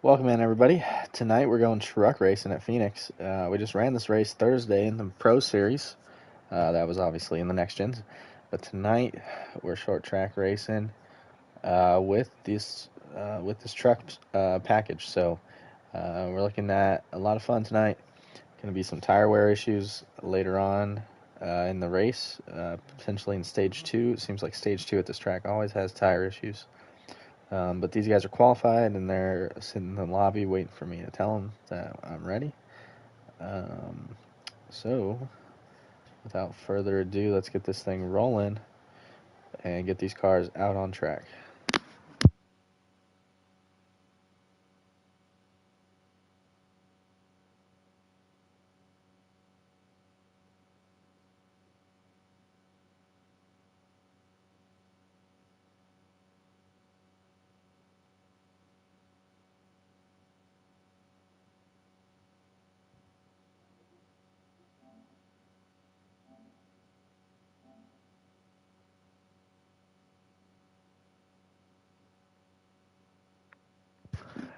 Welcome in, everybody. Tonight we're going truck racing at Phoenix. We just ran this race Thursday in the Pro Series. That was obviously in the Next Gens. But tonight we're short track racing with this truck package. So we're looking at a lot of fun tonight. Going to be some tire wear issues later on in the race, potentially in Stage 2. It seems like Stage 2 at this track always has tire issues. But these guys are qualified, and they're sitting in the lobby waiting for me to tell them that I'm ready. So, without further ado, let's get this thing rolling and get these cars out on track.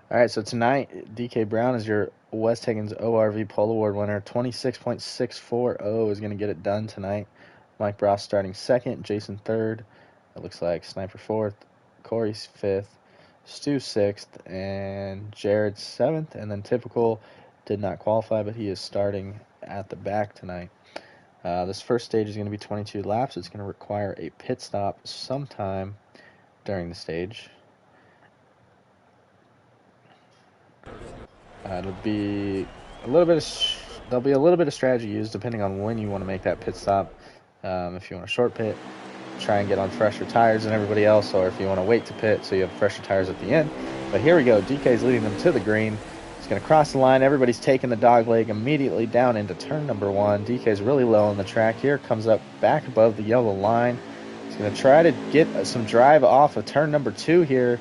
All right, so tonight, DK Brown is your West Higgins ORV Pole Award winner. 26.640 is going to get it done tonight. Mike Bross starting second, Jason third. It looks like Sniper fourth, Corey's fifth, Stu sixth, and Jared seventh. And then Typical did not qualify, but he is starting at the back tonight. This first stage is going to be 22 laps. It's going to require a pit stop sometime during the stage. It'll be a little bit of there'll be a little bit of strategy used depending on when you want to make that pit stop. If you want a short pit, try and get on fresher tires than everybody else, or if you want to wait to pit so you have fresher tires at the end. But here we go. DK's leading them to the green. He's going to cross the line. Everybody's taking the dog leg immediately down into turn number one. DK's really low on the track here. Comes up back above the yellow line. He's going to try to get some drive off of turn number two here.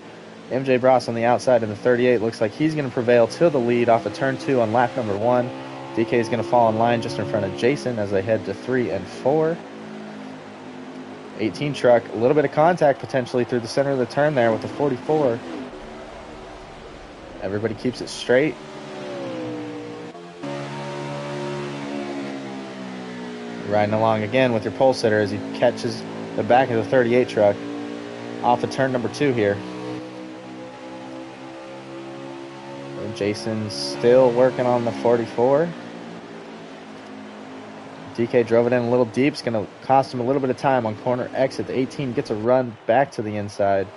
MJ Bross on the outside in the 38 looks like he's going to prevail to the lead off of turn two on lap number one. DK is going to fall in line just in front of Jason as they head to 3 and 4. 18 truck, a little bit of contact potentially through the center of the turn there with the 44. Everybody keeps it straight. Riding along again with your pole sitter as he catches the back of the 38 truck off of turn number two here. And Jason's still working on the 44. DK drove it in a little deep. It's going to cost him a little bit of time on corner exit. The 18 gets a run back to the inside.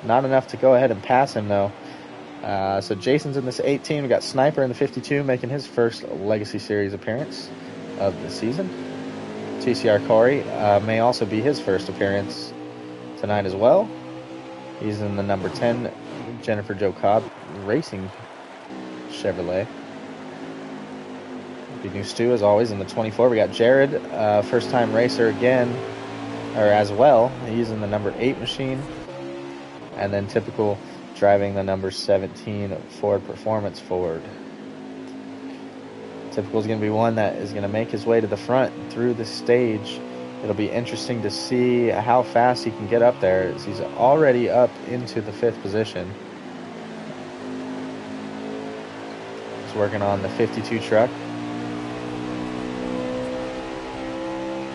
Not enough to go ahead and pass him, though. So Jason's in this 18. We got Sniper in the 52 making his first Legacy Series appearance of the season. TCR Corey may also be his first appearance tonight as well. He's in the number 10 Jennifer Jo Cobb Racing Chevrolet. Big new Stu, as always, in the 24. We got Jared, first-time racer again, or as well. He's in the number 8 machine. And then Typical driving the number 17 Ford Performance Ford. Typical is going to be one that is going to make his way to the front through the stage. It'll be interesting to see how fast he can get up there, as he's already up into the 5th position. He's working on the 52 truck.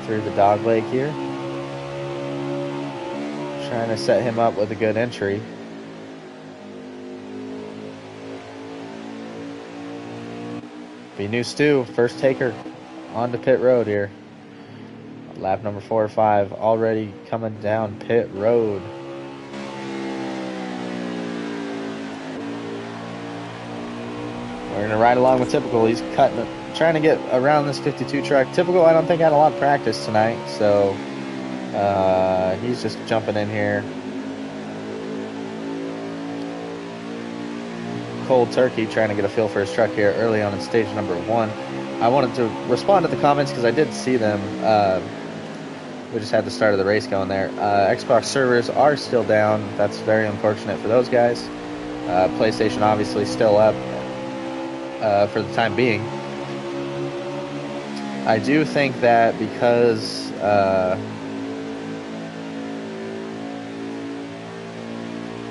Through the dog leg here. Trying to set him up with a good entry. Be new Stu, first taker onto pit road here. Lap number 4 or 5 already coming down pit road. We're going to ride along with Typical. He's trying to get around this 52 truck. Typical, I don't think, had a lot of practice tonight, so he's just jumping in here. Cold turkey, trying to get a feel for his truck here early on in stage number 1. I wanted to respond to the comments because I did see them. We just had the start of the race going there. Xbox servers are still down. That's very unfortunate for those guys. PlayStation obviously still up for the time being. I do think that because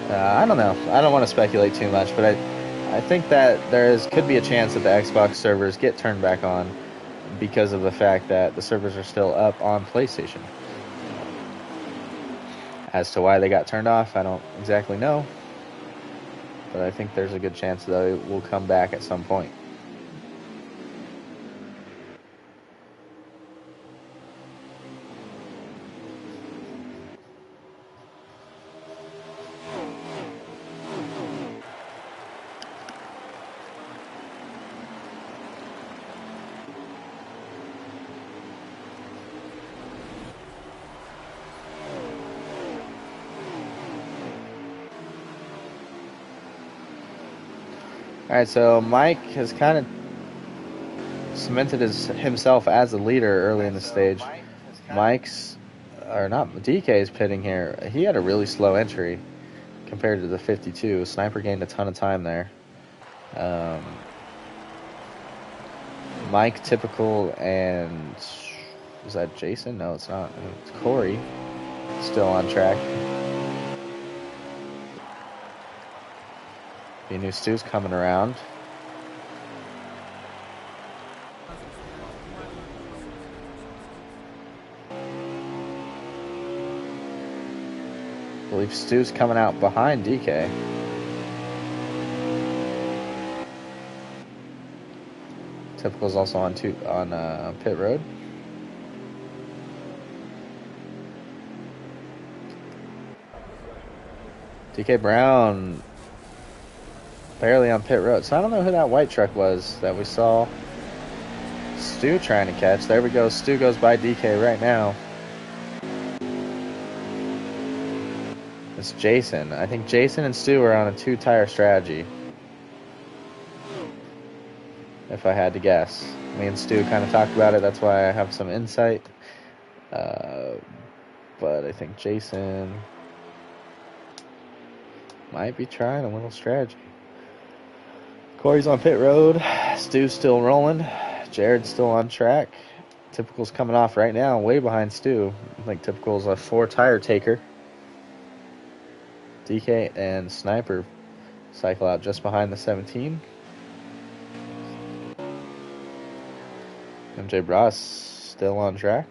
I don't know. I don't want to speculate too much, but I think that could be a chance that the Xbox servers get turned back on because of the fact that the servers are still up on PlayStation. As to why they got turned off, I don't exactly know. But I think there's a good chance that it will come back at some point. All right, so Mike has kind of cemented himself as a leader early in the stage. DK is pitting here. He had a really slow entry compared to the 52. Sniper gained a ton of time there. Mike, Typical, and is that Jason? No, it's not. It's Corey. Still on track. The new Stu's coming around. I believe Stu's coming out behind DK. Typical's also on pit road. DK Brown barely on pit road. So I don't know who that white truck was that we saw Stu trying to catch. There we go. Stu goes by DK right now. It's Jason. I think Jason and Stu are on a 2-tire strategy, if I had to guess. Me and Stu kind of talked about it. That's why I have some insight. But I think Jason might be trying a little strategy. Corey's on pit road. Stu's still rolling. Jared's still on track. Typical's coming off right now, way behind Stu. I think Typical's a 4-tire taker. DK and Sniper cycle out just behind the 17. MJ Bros still on track.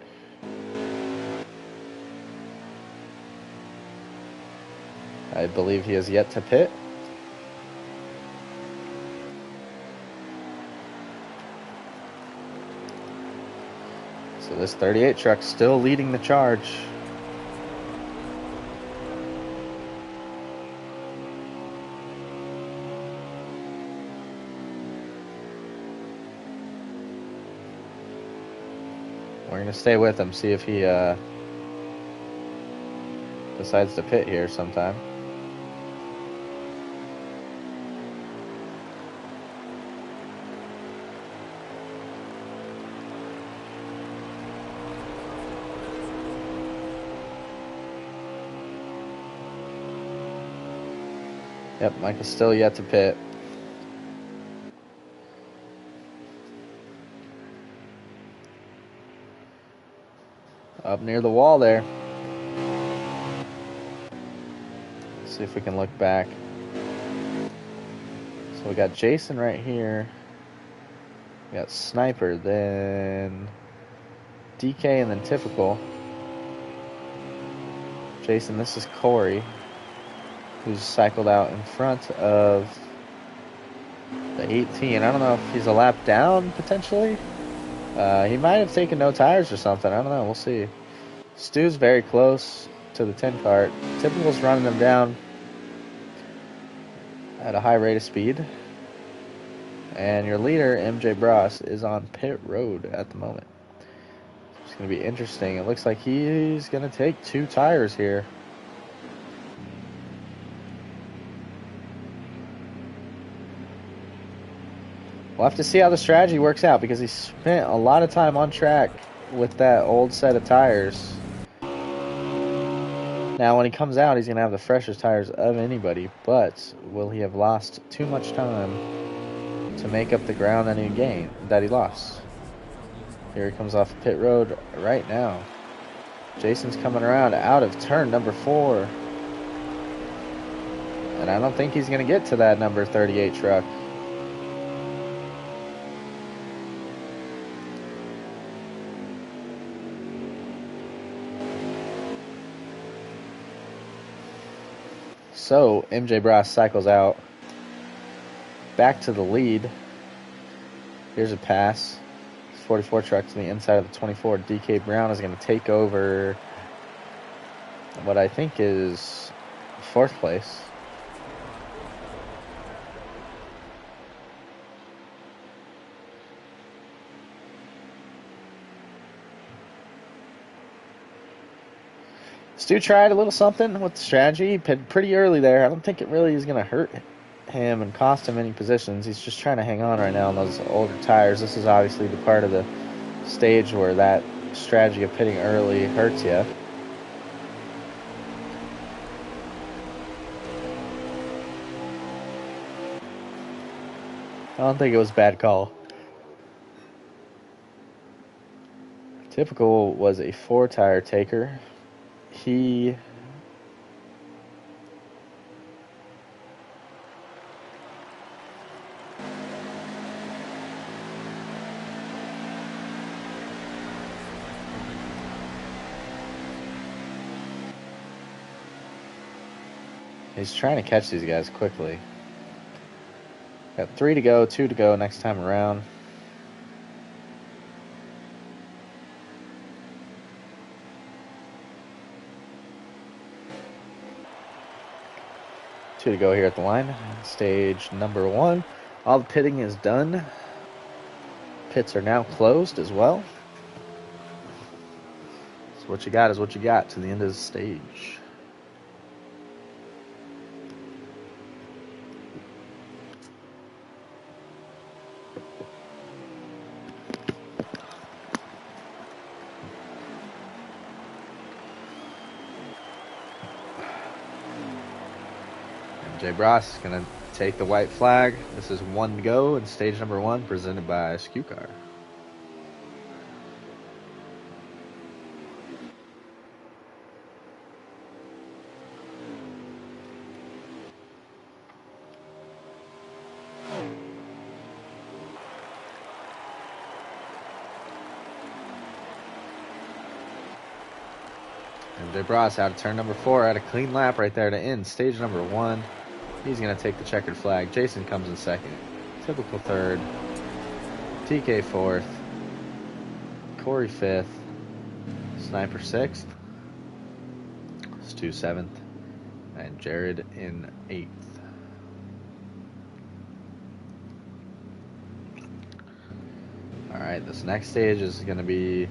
I believe he has yet to pit. So this 38 truck still leading the charge. We're going to stay with him, see if he decides to pit here sometime. Yep, Mike is still yet to pit. Up near the wall there. Let's see if we can look back. So we got Jason right here. We got Sniper, then DK, and then Typical. Jason, this is Corey, who's cycled out in front of the 18. I don't know if he's a lap down, potentially. He might have taken no tires or something. I don't know. We'll see. Stu's very close to the 10 cart. Typical's running them down at a high rate of speed. And your leader, MJ Bros, is on pit road at the moment. It's going to be interesting. It looks like he's going to take 2 tires here. We'll have to see how the strategy works out because he spent a lot of time on track with that old set of tires. Now, when he comes out, he's going to have the freshest tires of anybody, but will he have lost too much time to make up the ground that he lost? Here he comes off pit road right now. Jason's coming around out of turn number 4. And I don't think he's going to get to that number 38 truck. So MJ Brass cycles out. Back to the lead. Here's a pass. 44 truck to the inside of the 24. DK Brown is going to take over what I think is 4th place. Stu tried a little something with the strategy. He pitted pretty early there. I don't think it really is going to hurt him and cost him any positions. He's just trying to hang on right now on those older tires. This is obviously the part of the stage where that strategy of pitting early hurts you. I don't think it was a bad call. Typical was a 4-tire taker. He's trying to catch these guys quickly. Got 3 to go, 2 to go next time around. Two to go here at the line. Stage number 1. All the pitting is done. Pits are now closed as well. So what you got is what you got to the end of the stage. Jay Bross is going to take the white flag. This is 1 to go in stage number 1, presented by SKU-Car. And Jay Bross out of turn number 4, had a clean lap right there to end stage number 1. He's going to take the checkered flag. Jason comes in 2nd. Typical 3rd. TK 4th. Corey 5th. Sniper 6th. Stu 7th. And Jared in 8th. Alright, this next stage is going to be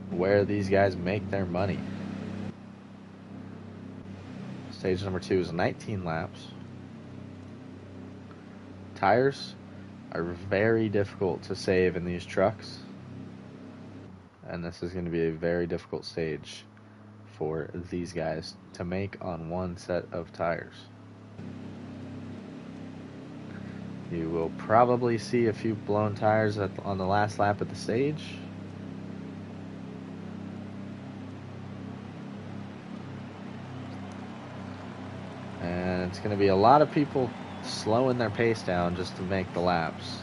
where these guys make their money. Stage number 2 is 19 laps. Tires are very difficult to save in these trucks, and this is going to be a very difficult stage for these guys to make on one set of tires. You will probably see a few blown tires on the last lap of the stage. And it's going to be a lot of people slowing their pace down just to make the laps.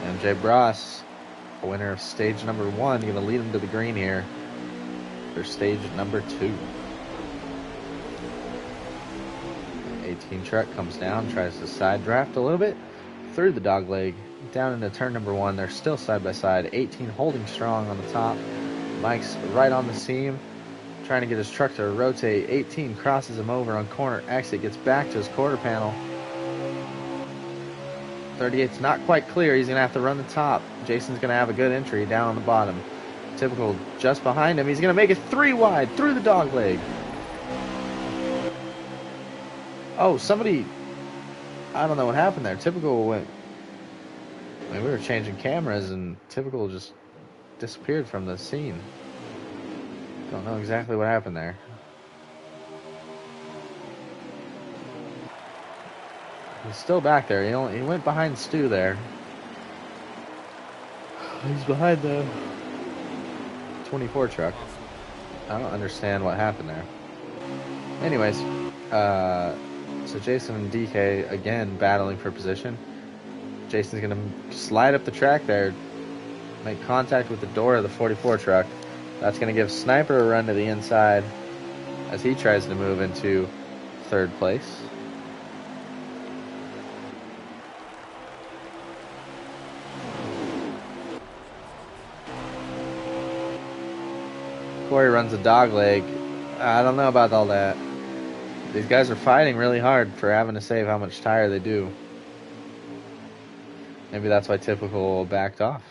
MJ Bross, winner of stage number 1, going to lead them to the green here for stage number 2. 18 truck comes down, tries to side draft a little bit through the dog leg down into turn number 1. They're still side by side. 18 holding strong on the top. Mike's right on the seam, trying to get his truck to rotate. 18 crosses him over on corner exit, gets back to his quarter panel. 38's not quite clear. He's going to have to run the top. Jason's going to have a good entry down on the bottom. Typical just behind him. He's going to make it 3 wide through the dog leg. Oh, somebody, I don't know what happened there. Typical went, I mean, we were changing cameras and Typical just disappeared from the scene. Don't know exactly what happened there. He's still back there. He went behind Stu there. He's behind the 24 truck. I don't understand what happened there. Anyways, so Jason and DK again battling for position. Jason's going to slide up the track there, make contact with the door of the 44 truck. That's going to give Sniper a run to the inside as he tries to move into third place. Corey runs a dog leg. I don't know about all that. These guys are fighting really hard for having to save how much tire they do. Maybe that's why Typical backed off,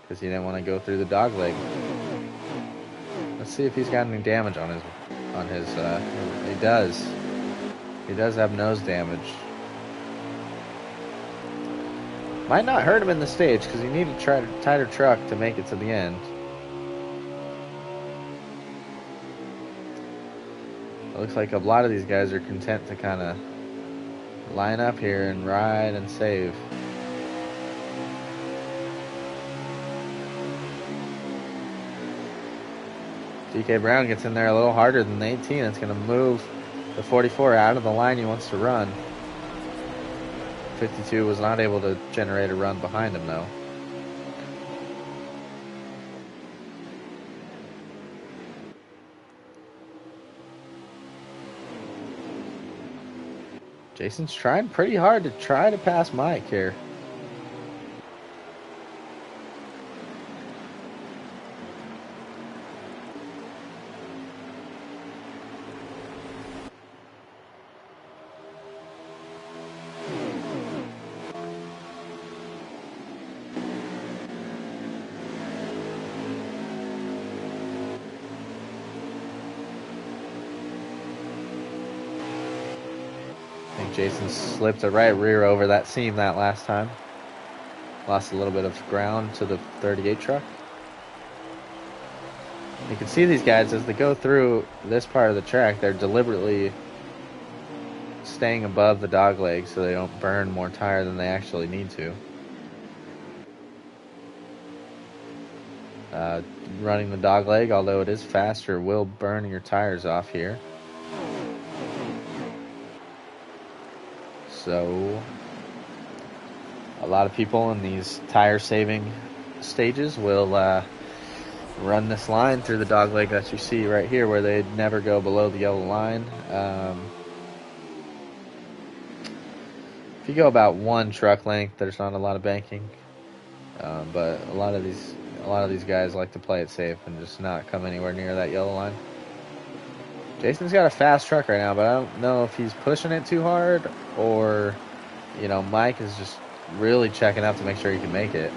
because he didn't want to go through the dog leg. Let's see if he's got any damage on his. He does. He does have nose damage. Might not hurt him in the stage because he needed a tighter truck to make it to the end. It looks like a lot of these guys are content to kind of line up here and ride and save. DK Brown gets in there a little harder than the 18. It's going to move the 44 out of the line he wants to run. 52 was not able to generate a run behind him, though. Jason's trying pretty hard to try to pass Mike here. Jason slipped a right rear over that seam that last time. Lost a little bit of ground to the 38 truck. You can see these guys as they go through this part of the track, they're deliberately staying above the dog leg so they don't burn more tire than they actually need to. Running the dog leg, although it is faster, will burn your tires off here. So a lot of people in these tire saving stages will run this line through the dog leg that you see right here, where they never go below the yellow line. If you go about one truck length, there's not a lot of banking, but a lot of these guys like to play it safe and just not come anywhere near that yellow line. Jason's got a fast truck right now, but I don't know if he's pushing it too hard or, Mike is just really checking up to make sure he can make it.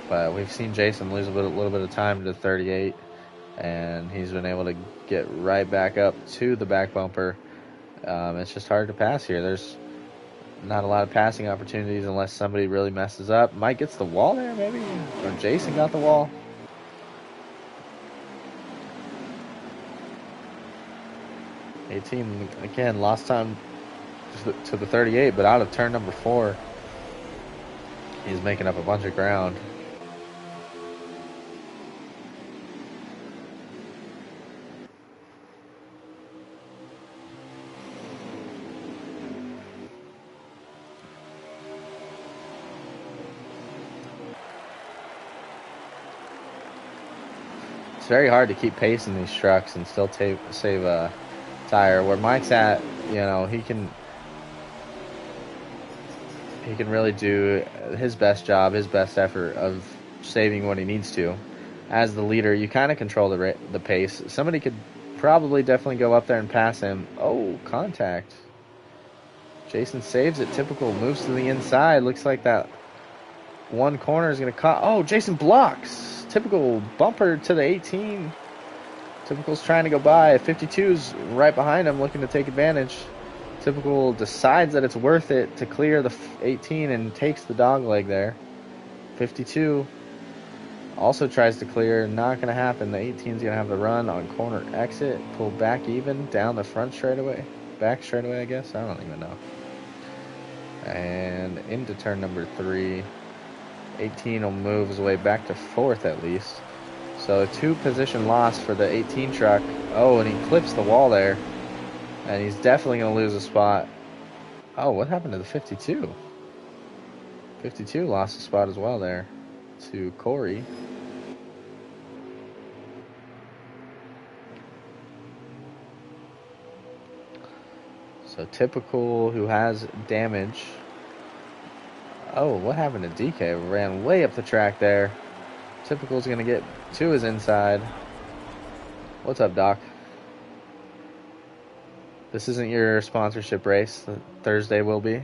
But we've seen Jason lose a little bit of time to 38, and he's been able to get right back up to the back bumper. It's just hard to pass here. There's not a lot of passing opportunities unless somebody really messes up. Mike gets the wall there, maybe? Or Jason got the wall. Team again lost time to the 38, but out of turn number 4 he's making up a bunch of ground. It's very hard to keep pace in these trucks and still save a tire. Where Mike's at, he can really do his best job, his best effort of saving what he needs to. As the leader, you kind of control the pace. Somebody could probably definitely go up there and pass him. Oh, contact. Jason saves it. Typical moves to the inside. Looks like that one corner is going to cut. Oh, Jason blocks. Typical bumper to the 18. Typical's trying to go by. 52's right behind him looking to take advantage. Typical decides that it's worth it to clear the 18 and takes the dog leg there. 52 also tries to clear. Not going to happen. The 18's going to have the run on corner exit. Pull back even down the front straightaway. Back straightaway, I guess. I don't even know. And into turn number 3. 18 will move his way back to 4th at least. So a 2-position loss for the 18 truck. Oh, and he clips the wall there. And he's definitely going to lose a spot. Oh, what happened to the 52? 52 lost a spot as well there to Corey. So Typical, who has damage. Oh, what happened to DK? Ran way up the track there. Typical's going to get to his inside. What's up, Doc? This isn't your sponsorship race. Thursday will be.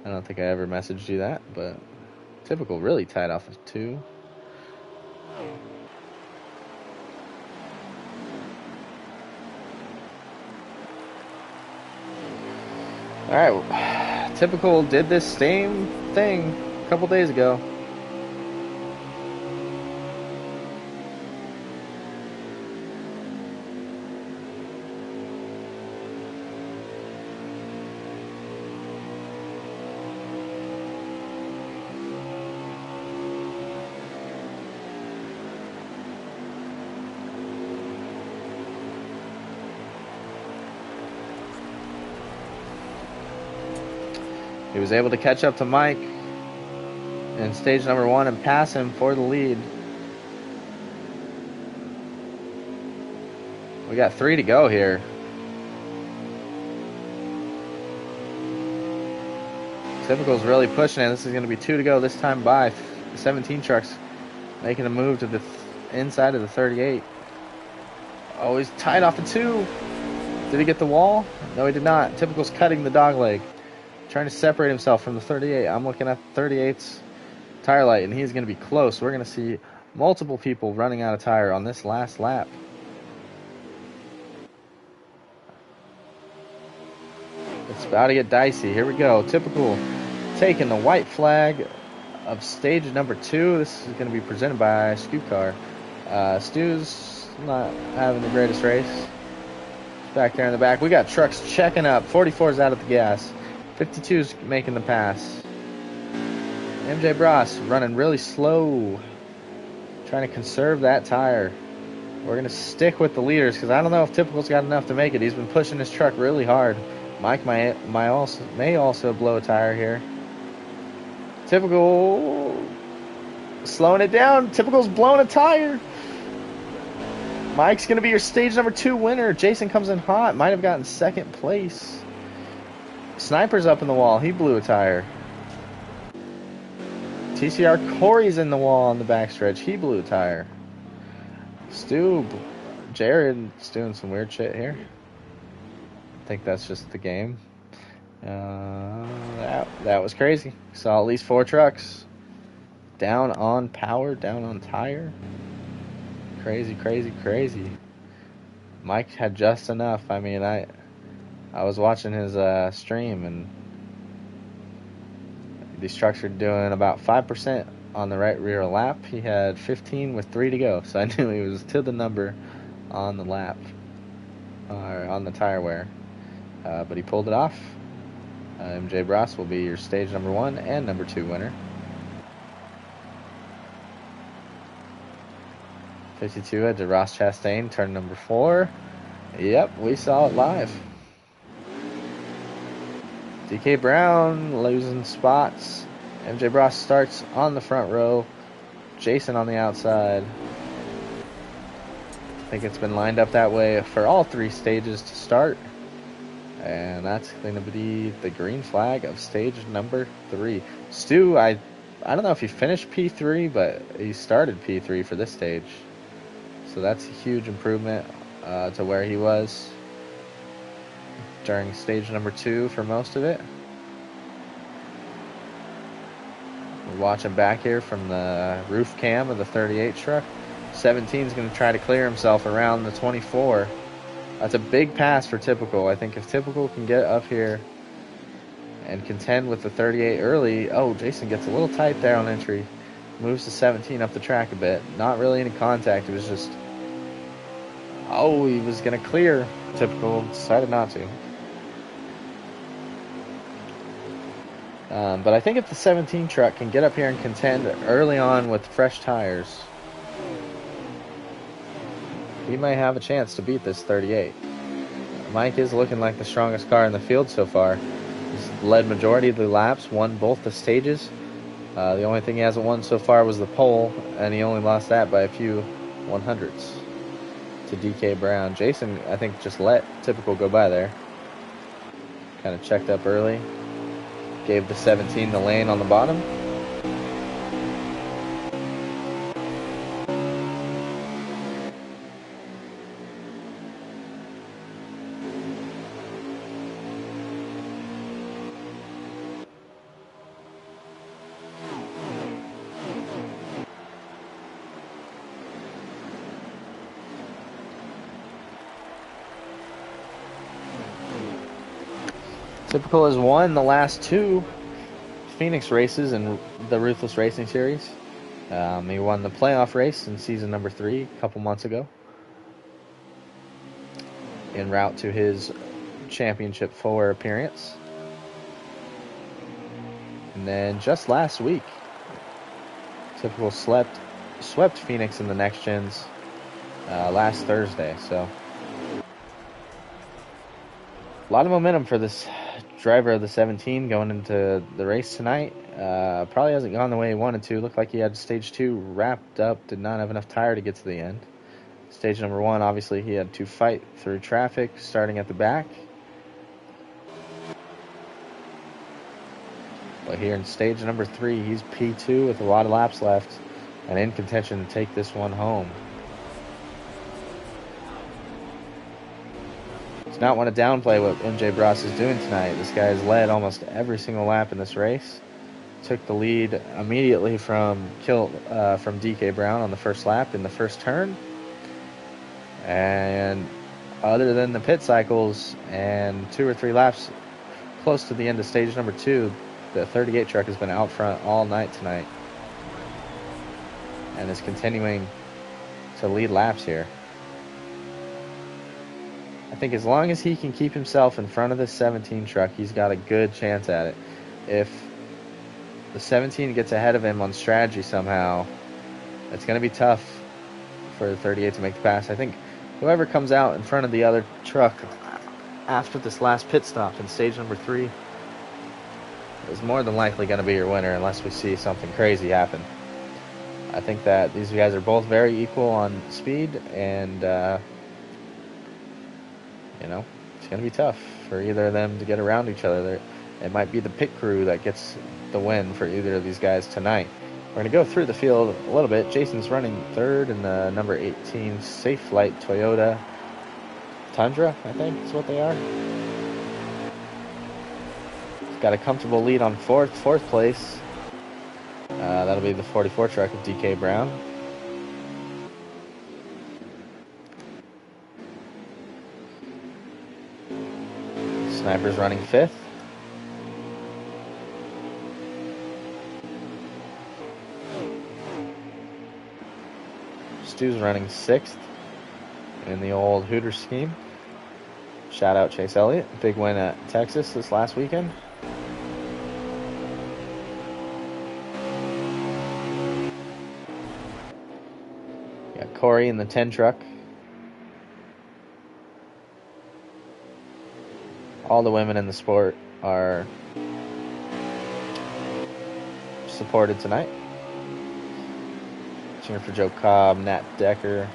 I don't think I ever messaged you that, but Typical really tied off of 2. Alright, Typical did this same thing a couple days ago. He was able to catch up to Mike in stage number 1 and pass him for the lead. We got 3 to go here. Typical's really pushing it. This is going to be 2 to go this time by. The 17 trucks making a move to the inside of the 38. Oh, he's tied off the 2. Did he get the wall? No, he did not. Typical's cutting the dog leg. Trying to separate himself from the 38. I'm looking at the 38's tire light, and he's going to be close. We're going to see multiple people running out of tire on this last lap. It's about to get dicey. Here we go. Typical taking the white flag of stage number 2. This is going to be presented by Scoop Car. Stu's not having the greatest race. Back there in the back. We got trucks checking up. 44's out of the gas. 52's making the pass. MJ Bros running really slow. Trying to conserve that tire. We're going to stick with the leaders because I don't know if Typical's got enough to make it. He's been pushing his truck really hard. Mike may also blow a tire here. Typical slowing it down. Typical's blowing a tire. Mike's going to be your stage number 2 winner. Jason comes in hot. Might have gotten second place. Sniper's up in the wall. He blew a tire. TCR Corey's in the wall on the backstretch. He blew a tire. Jared's doing some weird shit here. I think that's just the game. That was crazy. Saw at least 4 trucks. Down on power, down on tire. Crazy, crazy, crazy. Mike had just enough. I mean, I was watching his stream, and these trucks are doing about 5% on the right rear lap. He had 15 with 3 to go, so I knew he was to the number on the lap, or on the tire wear. But he pulled it off. MJ Bros will be your stage number 1 and number 2 winner. 52 head to Ross Chastain, turn number 4. Yep, we saw it live. DK Brown losing spots. MJ Bros starts on the front row. Jason on the outside. I think it's been lined up that way for all 3 stages to start. And that's going to be the green flag of stage number 3. Stu, I don't know if he finished P3, but he started P3 for this stage. So that's a huge improvement to where he was during stage number 2 for most of it. We're watching back here from the roof cam of the 38 truck. 17 is going to try to clear himself around the 24. That's a big pass for Typical. I think if Typical can get up here and contend with the 38 early. Oh, Jason gets a little tight there on entry. Moves to 17 up the track a bit. Not really any contact. It was just... Oh, he was going to clear. Typical decided not to. But I think if the 17 truck can get up here and contend early on with fresh tires, he might have a chance to beat this 38. Mike is looking like the strongest car in the field so far. He's led majority of the laps, won both the stages. The only thing he hasn't won so far was the pole, and he only lost that by a few 100ths to DK Brown. Jason, I think, just let Typical go by there. Kind of checked up early. Gave the 17 the lane on the bottom. Typical has won the last 2 Phoenix races in the Ruthless Racing Series. He won the playoff race in season number 3 a couple months ago, en route to his championship 4 appearance. And then just last week, Typical swept Phoenix in the next gens last Thursday. So a lot of momentum for this driver of the 17 going into the race tonight. Probably hasn't gone the way he wanted to. Looked like he had stage 2 wrapped up, did not have enough tire to get to the end. Stage number 1, obviously he had to fight through traffic starting at the back. But here in stage number 3, he's P2 with a lot of laps left and in contention to take this one home. It's not want to downplay what MJ Bras is doing tonight. This guy has led almost every single lap in this race. Took the lead immediately from DK Brown on the first lap in the first turn. And other than the pit cycles and 2 or 3 laps close to the end of stage number 2, the 38 truck has been out front all night tonight and is continuing to lead laps here. I think as long as he can keep himself in front of the 17 truck, he's got a good chance at it. If the 17 gets ahead of him on strategy somehow, it's going to be tough for the 38 to make the pass. I think whoever comes out in front of the other truck after this last pit stop in stage number 3 is more than likely going to be your winner unless we see something crazy happen. I think that these guys are both very equal on speed, and it's going to be tough for either of them to get around each other. It might be the pit crew that gets the win for either of these guys tonight. We're going to go through the field a little bit. Jason's running 3rd in the number 18 Safe Flight Toyota Tundra, I think is what they are. He's got a comfortable lead on fourth place. That'll be the 44 truck of DK Brown. Sniper's running 5th. Stu's running 6th in the old Hooter scheme. Shout out Chase Elliott. Big win at Texas this last weekend. Got Corey in the 10 truck. All the women in the sport are supported tonight. Cheering for Joe Cobb, Nat Decker,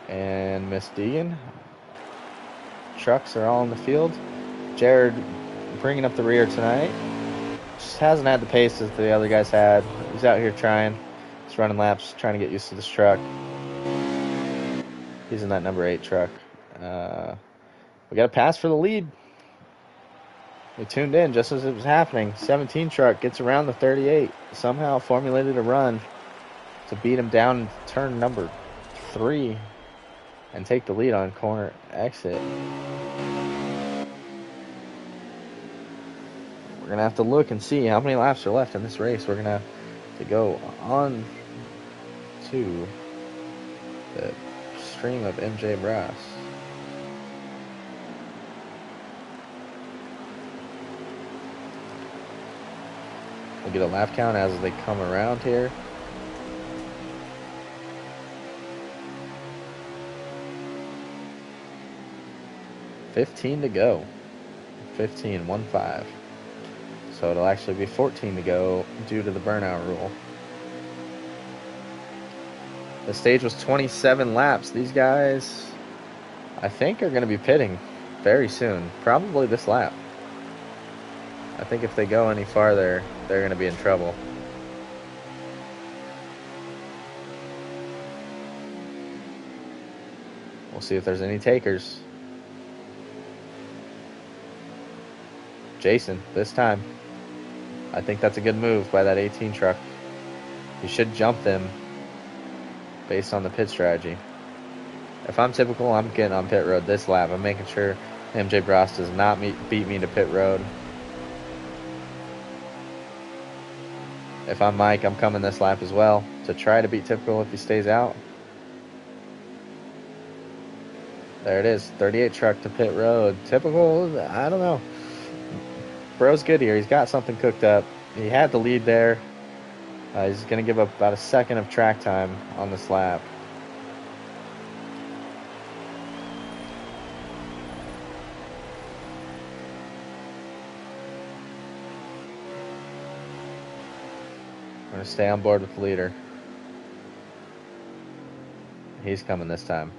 and Miss Deegan. Trucks are all in the field. Jared bringing up the rear tonight. Just hasn't had the pace that the other guys had. He's out here trying. He's running laps, trying to get used to this truck. He's in that number 8 truck. We got a pass for the lead. We tuned in just as it was happening. 17 truck gets around the 38. Somehow formulated a run to beat him down in turn number 3 and take the lead on corner exit. We're going to have to look and see how many laps are left in this race. We're going to have to go on to the stream of MJ Brass. We'll get a lap count as they come around here. $15 to go. 15, 1-5. So it'll actually be 14 to go due to the burnout rule. The stage was 27 laps. These guys, I think, are going to be pitting very soon. Probably this lap. I think if they go any farther, they're going to be in trouble. We'll see if there's any takers. Jason, this time. I think that's a good move by that 18 truck. You should jump them based on the pit strategy. If I'm typical, I'm getting on pit road this lap. I'm making sure MJ Bros does not beat me to pit road. If I'm Mike, I'm coming this lap as well to try to beat typical if he stays out. There it is, 38 truck to pit road. Typical, I don't know. Bro's good here. He's got something cooked up. He had the lead there. He's going to give up about a second of track time on this lap. We're going to stay on board with the leader. He's coming this time.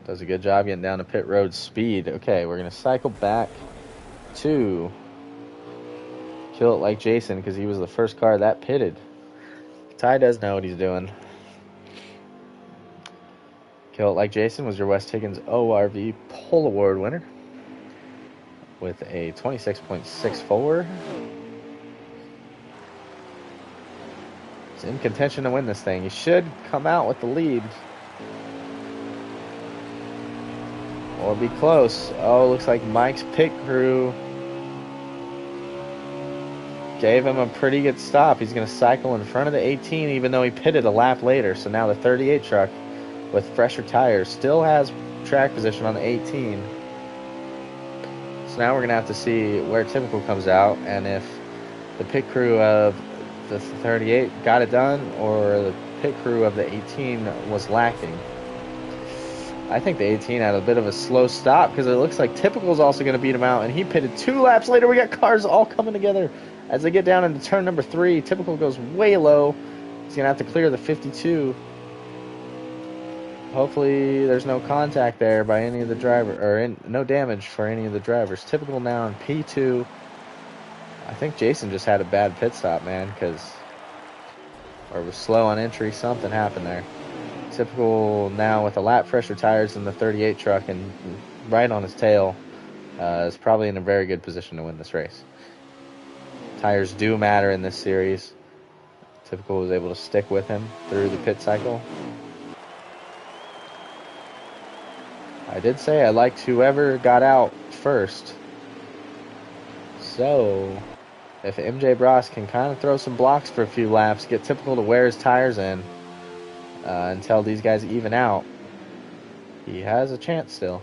Does a good job getting down to pit road speed. Okay, we're going to cycle back to Kill It Like Jason because he was the first car that pitted. Ty does know what he's doing. Kill It Like Jason was your West Higgins ORV Pole Award winner with a 26.64. He's in contention to win this thing. He should come out with the lead. Or be close. Oh, looks like Mike's pit crew gave him a pretty good stop. He's going to cycle in front of the 18 even though he pitted a lap later. So now the 38 truck with fresher tires still has track position on the 18. So now we're going to have to see where typical comes out and if the pit crew of the 38 got it done or the pit crew of the 18 was lacking. I think the 18 had a bit of a slow stop because it looks like typical is also going to beat him out, and he pitted 2 laps later. We got cars all coming together as they get down into turn number 3. Typical goes way low. He's going to have to clear the 52. Hopefully there's no contact there by any of the drivers, or no damage for any of the drivers. Typical now in P2. I think Jason just had a bad pit stop, man, or was slow on entry. Something happened there. Typical now with a lap fresher tires in the 38 truck and right on his tail is probably in a very good position to win this race. Tires do matter in this series. Typical was able to stick with him through the pit cycle. I did say I liked whoever got out first. So if MJ Bros can kind of throw some blocks for a few laps, get typical to wear his tires in, until these guys even out, he has a chance still.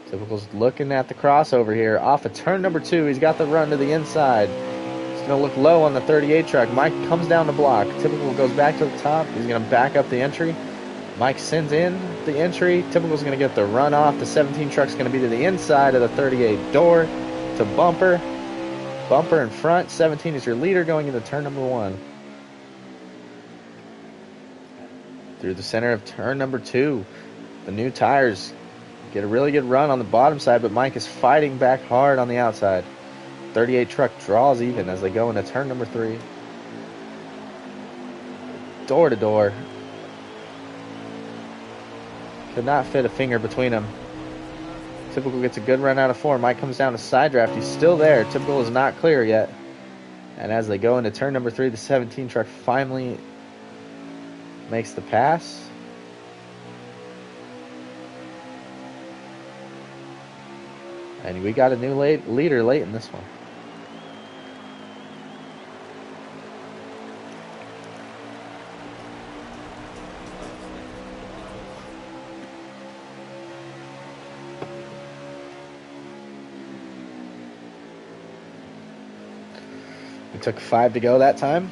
Typical's looking at the crossover here off of turn number 2. He's got the run to the inside. He's going to look low on the 38 truck. Mike comes down the block. Typical goes back to the top. He's going to back up the entry. Mike sends in the entry. Typical's going to get the run off. The 17 truck's going to be to the inside of the 38 door to bumper. Bumper in front. 17 is your leader going into turn number 1. Through the center of turn number 2. The new tires get a really good run on the bottom side, but Mike is fighting back hard on the outside. 38 truck draws even as they go into turn number 3. Door to door. Could not fit a finger between them. Typical gets a good run out of 4. Mike comes down to side draft. He's still there. Typical is not clear yet. And as they go into turn number 3, the 17 truck finally makes the pass. And we got a new leader late in this one. took 5 to go that time.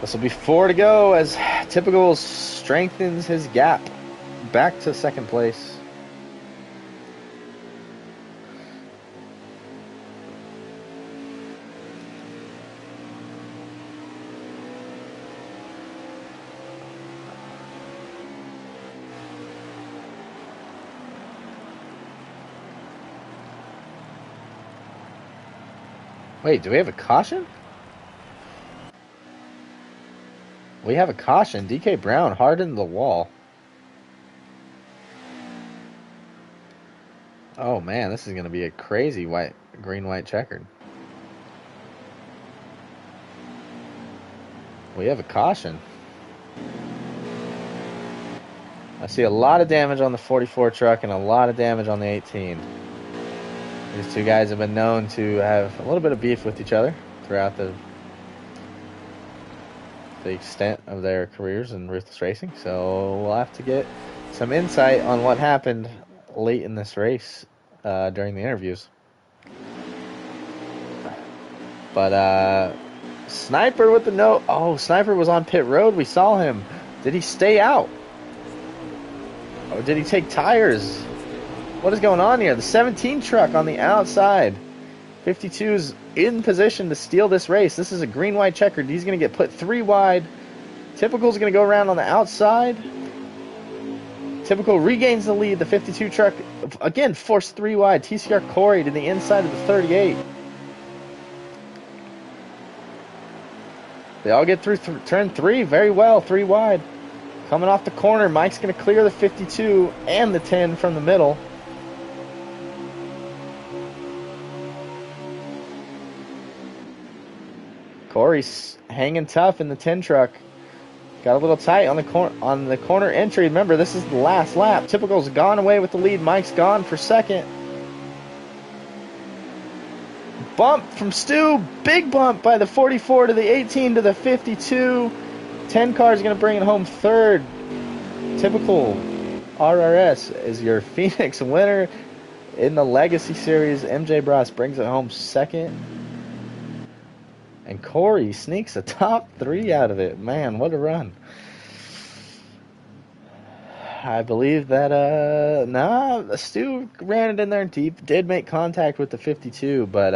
This will be 4 to go as Typical strengthens his gap back to second place. Wait, do we have a caution? We have a caution. DK Brown hardened the wall. Oh man, this is going to be a crazy green-white checkered. We have a caution. I see a lot of damage on the 44 truck and a lot of damage on the 18. These two guys have been known to have a little bit of beef with each other throughout the extent of their careers in Ruthless Racing. So we'll have to get some insight on what happened late in this race during the interviews. But Sniper with the note. Oh, Sniper was on pit road. We saw him. Did he stay out? Or did he take tires? What is going on here? The 17 truck on the outside. 52's in position to steal this race. This is a green-white checkered. He's going to get put 3 wide. Typical's going to go around on the outside. Typical regains the lead. The 52 truck, again, forced 3 wide. TCR Corey to the inside of the 38. They all get through turn 3 very well. 3 wide. Coming off the corner, Mike's going to clear the 52 and the 10 from the middle. Corey's hanging tough in the 10 truck. Got a little tight on the corner entry. Remember, this is the last lap. Typical's gone away with the lead. Mike's gone for second. Bump from Stu. Big bump by the 44 to the 18 to the 52. 10 car is going to bring it home third. Typical RRS is your Phoenix winner in the Legacy Series. MJ Bros brings it home second. And Corey sneaks a top 3 out of it. Man, what a run. I believe that, Stu ran it in there deep. Did make contact with the 52, but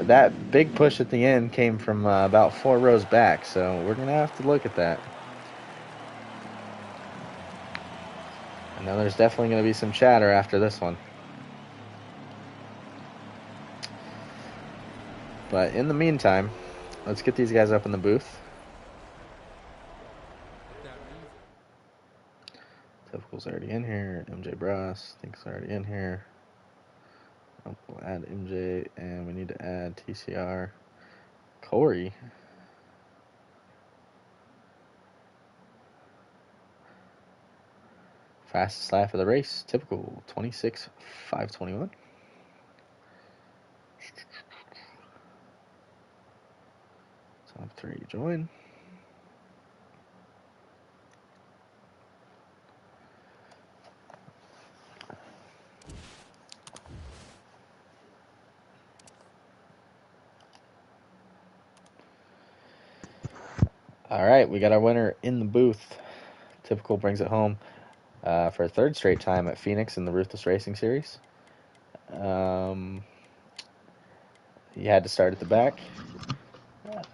that big push at the end came from about 4 rows back. So we're going to have to look at that. I know there's definitely going to be some chatter after this one. But in the meantime, let's get these guys up in the booth. Typical's already in here. MJ Bros, I think is already in here. We'll add MJ, and we need to add TCR. Corey. Fastest lap of the race. Typical 26.521. Top 3 join. All right, we got our winner in the booth. Typical brings it home for a 3rd straight time at Phoenix in the Ruthless Racing Series. He had to start at the back.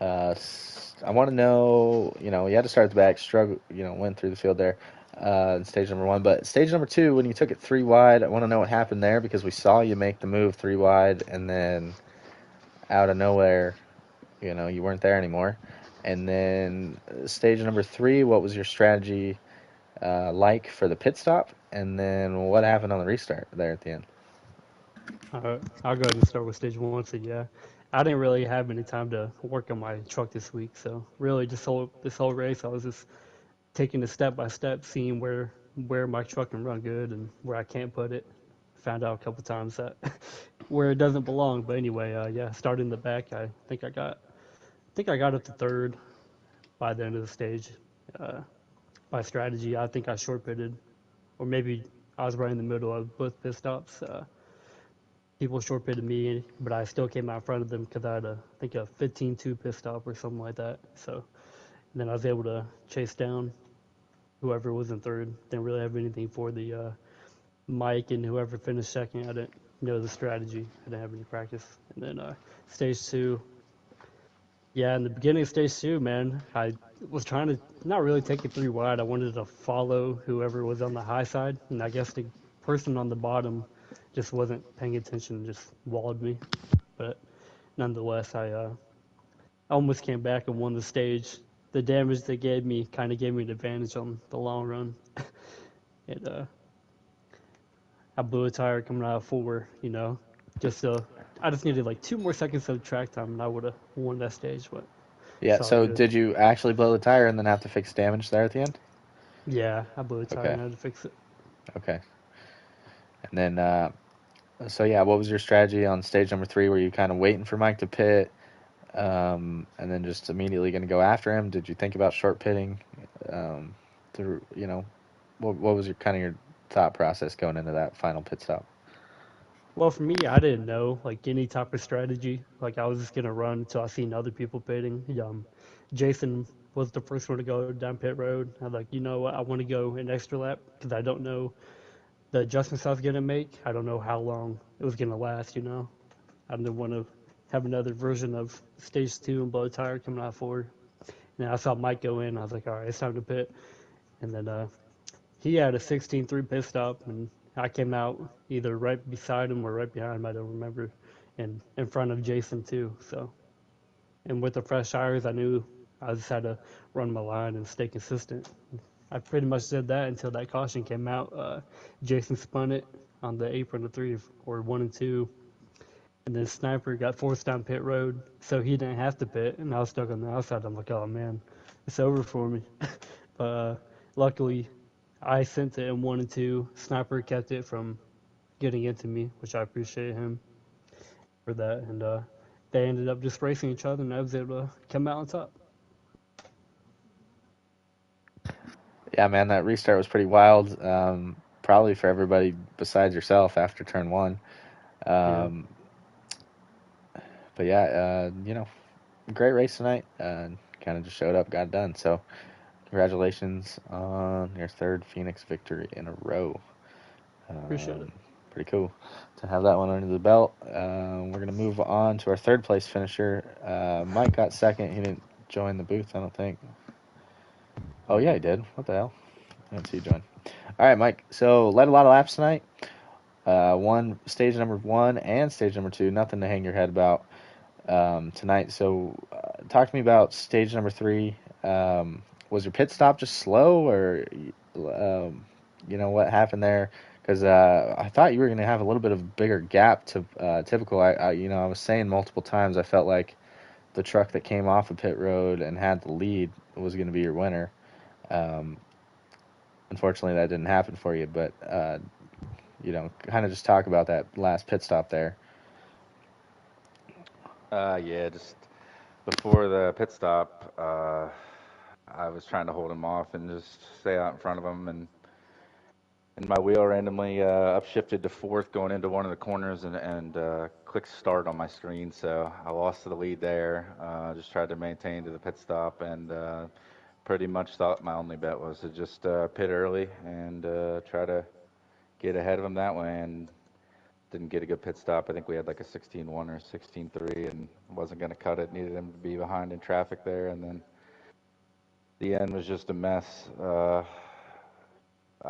I want to know, he had to start at the back, struggle, went through the field there in stage number 1. But stage number 2, when you took it 3 wide, I want to know what happened there because we saw you make the move 3 wide and then out of nowhere, you weren't there anymore. And then stage number 3, what was your strategy like for the pit stop? And then what happened on the restart there at the end? I'll go ahead and start with stage 1. So yeah, I didn't really have any time to work on my truck this week. So really, this whole race, I was just taking it step by step, seeing where my truck can run good and where I can't put it. Found out a couple times that where it doesn't belong. But anyway, yeah, starting in the back, I think I got think I got up to third by the end of the stage. Uh, by strategy, I think I short pitted, or maybe I was right in the middle of both pit stops. People short pitted me, but I still came out in front of them because I had I think a 15-2 pit stop or something like that. So then I was able to chase down whoever was in third. Didn't really have anything for the Mike and whoever finished second. I didn't know the strategy. I didn't have any practice. And then stage two, yeah, in the beginning of stage two, man, I was trying to not really take it three wide. I wanted to follow whoever was on the high side, and I guess the person on the bottom just wasn't paying attention and just walled me. But nonetheless, I almost came back and won the stage. The damage they gave me kind of gave me an advantage on the long run. And I blew a tire coming out of four, just I just needed like 2 more seconds of track time, and I would have won that stage. But Yeah. it's all So good. did you actually blow the tire and then have to fix damage there at the end? Yeah, I blew a tire Okay. and I had to fix it. Okay. And then, so yeah, what was your strategy on stage number three? Were you kind of waiting for Mike to pit, and then just immediately going to go after him? Did you think about short pitting? Through, what was your kind of your thought process going into that final pit stop? Well, for me, I didn't know like any type of strategy. Like I was just gonna run until I seen other people pitting. Jason was the first one to go down pit road. I was like, you know what? I want to go an extra lap because I don't know the adjustments I was gonna make. I don't know how long it was gonna last. I didn't want to have another version of stage two and blow a tire coming out forward. And I saw Mike go in. I was like, all right, it's time to pit. And then he had a 16-3 pit stop, and I came out either right beside him or right behind him. I don't remember, and in front of Jason too. So, and with the fresh tires, I knew I just had to run my line and stay consistent. I pretty much did that until that caution came out. Jason spun it on the apron of three or one and two, and then Sniper got forced down pit road, so he didn't have to pit, and I was stuck on the outside. I'm like, oh man, it's over for me. But luckily, I sent it in one and two. Sniper kept it from getting into me, which I appreciate him for that. And they ended up just racing each other, and I was able to come out on top. Yeah, man, that restart was pretty wild. Probably for everybody besides yourself after turn one. Yeah, Um, but yeah, great race tonight. Kind of just showed up, got it done. So congratulations on your third Phoenix victory in a row. appreciate Um, it. pretty cool to have that one under the belt. We're gonna move on to our third place finisher. Mike got second. He didn't join the booth, I don't think. Oh yeah, he did. What the hell? I didn't see you join. All right, Mike. So led a lot of laps tonight. Won stage number one and stage number two. Nothing to hang your head about tonight. So talk to me about stage number three. Was your pit stop just slow, or what happened there? Because I thought you were going to have a little bit of a bigger gap to typical. I was saying multiple times I felt like the truck that came off of pit road and had the lead was going to be your winner. Um, Unfortunately, that didn't happen for you, but kind of just talk about that last pit stop there. Yeah, just before the pit stop, I was trying to hold him off and just stay out in front of him, and my wheel randomly upshifted to fourth going into one of the corners and clicked start on my screen, so I lost the lead there. Just tried to maintain to the pit stop, and pretty much thought my only bet was to just pit early and try to get ahead of him that way, and didn't get a good pit stop. I think we had like a 16-1 or 16-3 and wasn't going to cut it. Needed him to be behind in traffic there. And then the end was just a mess. I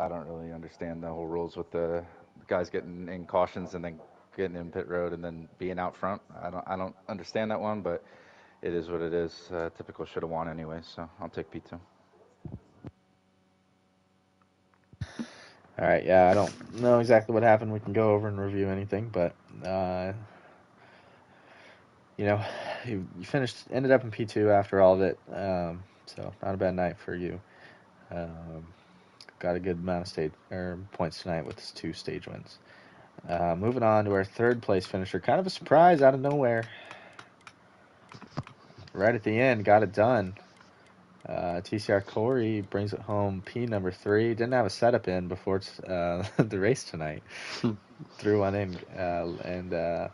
don't really understand the whole rules with the guys getting in cautions and then getting in pit road and then being out front. I don't understand that one, but it is what it is. Typical should have won anyway, so I'll take P2. All right, yeah, I don't know exactly what happened. We can go over and review anything, but you know, you ended up in P2 after all of it. So not a bad night for you. Um, got a good amount of stage or points tonight with his 2 stage wins. Moving on to our third place finisher, kind of a surprise out of nowhere. right at the end, got it done. TCR Corey brings it home, P number 3. Didn't have a setup in before the race tonight. Threw one in and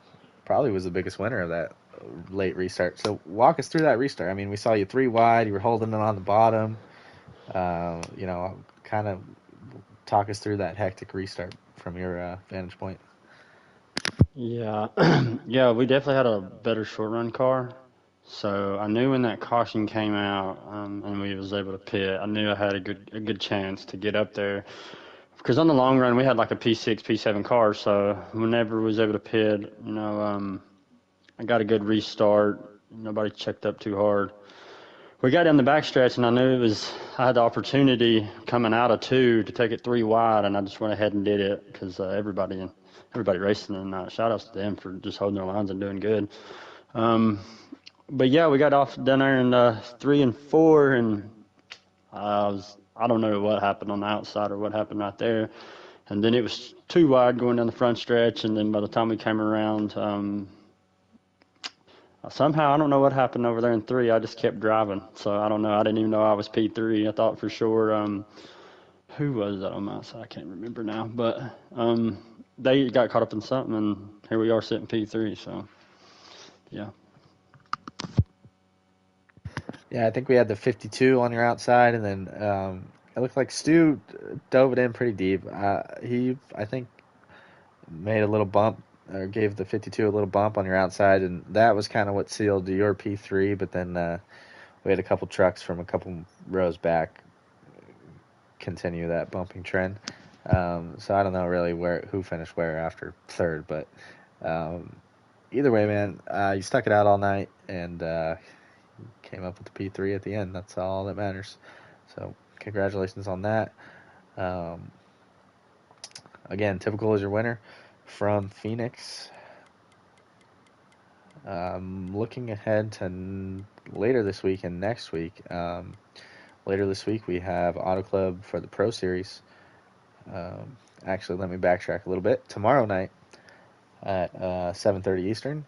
probably was the biggest winner of that late restart. So walk us through that restart. I mean, we saw you 3 wide. You were holding it on the bottom. Kind of talk us through that hectic restart from your vantage point. Yeah, yeah, we definitely had a better short run car. So I knew when that caution came out, and we was able to pit, I knew I had a good chance to get up there. Because on the long run, we had like a P6, P7 car. So whenever we was able to pit, I got a good restart. Nobody checked up too hard. We got down the backstretch, and I had the opportunity coming out of 2 to take it 3 wide, and I just went ahead and did it because everybody racing, and shout outs to them for just holding their lines and doing good. But yeah, we got off down there in 3 and 4, and I don't know what happened on the outside or what happened right there. And then it was 2 wide going down the front stretch, and then by the time we came around, somehow, I don't know what happened over there in 3. I just kept driving. So I don't know. I didn't even know I was P3. I thought for sure, who was that on my side? I can't remember now. But they got caught up in something, and here we are sitting P3. So, yeah. Yeah, I think we had the 52 on your outside, and then it looked like Stu dove it in pretty deep. He, I think, made a little bump, or gave the 52 a little bump on your outside, and that was kind of what sealed your P3. But then we had a couple trucks from a couple rows back continue that bumping trend. So I don't know really who finished where after third, but either way, man, you stuck it out all night and came up with the P3 at the end. That's all that matters. So congratulations on that. Again, typical is your winner from Phoenix. Looking ahead to later this week and next week. Later this week we have Auto Club for the Pro Series. Actually, let me backtrack a little bit. Tomorrow night at 7:30 Eastern,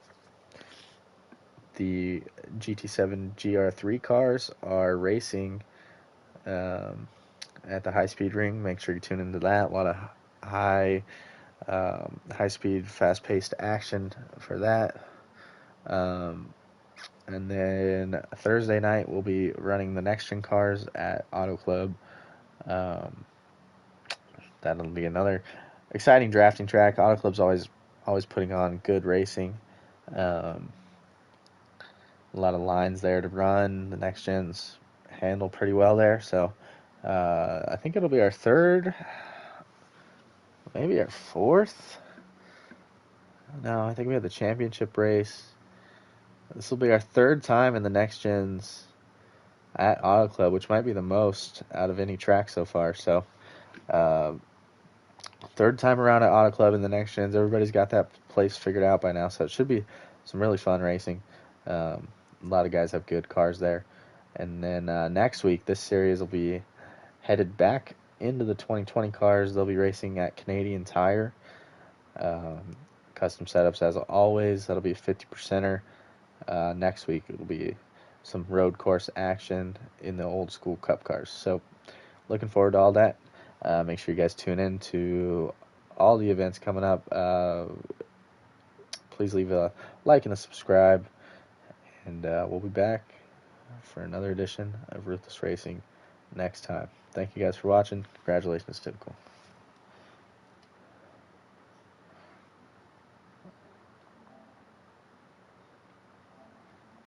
the GT7 GR3 cars are racing at the high-speed ring. Make sure you tune into that. A lot of high-speed, fast-paced action for that. And then Thursday night, we'll be running the next-gen cars at Auto Club. That'll be another exciting drafting track. Auto Club's always putting on good racing. A lot of lines there to run. The next gens handle pretty well there. So I think it'll be our third, maybe our fourth. No, I think we had the championship race. This will be our third time in the next gens at Auto Club, which might be the most out of any track so far. So third time around at Auto Club in the next gens. Everybody's got that place figured out by now, so it should be some really fun racing. A lot of guys have good cars there. And then next week, this series will be headed back into the 2020 cars. They'll be racing at Canadian Tire. Custom setups as always. That'll be a 50%er. Next week, it'll be some road course action in the old school cup cars. So looking forward to all that. Make sure you guys tune in to all the events coming up. Please leave a like and a subscribe. And we'll be back for another edition of Ruthless Racing next time. Thank you guys for watching. Congratulations, Typical.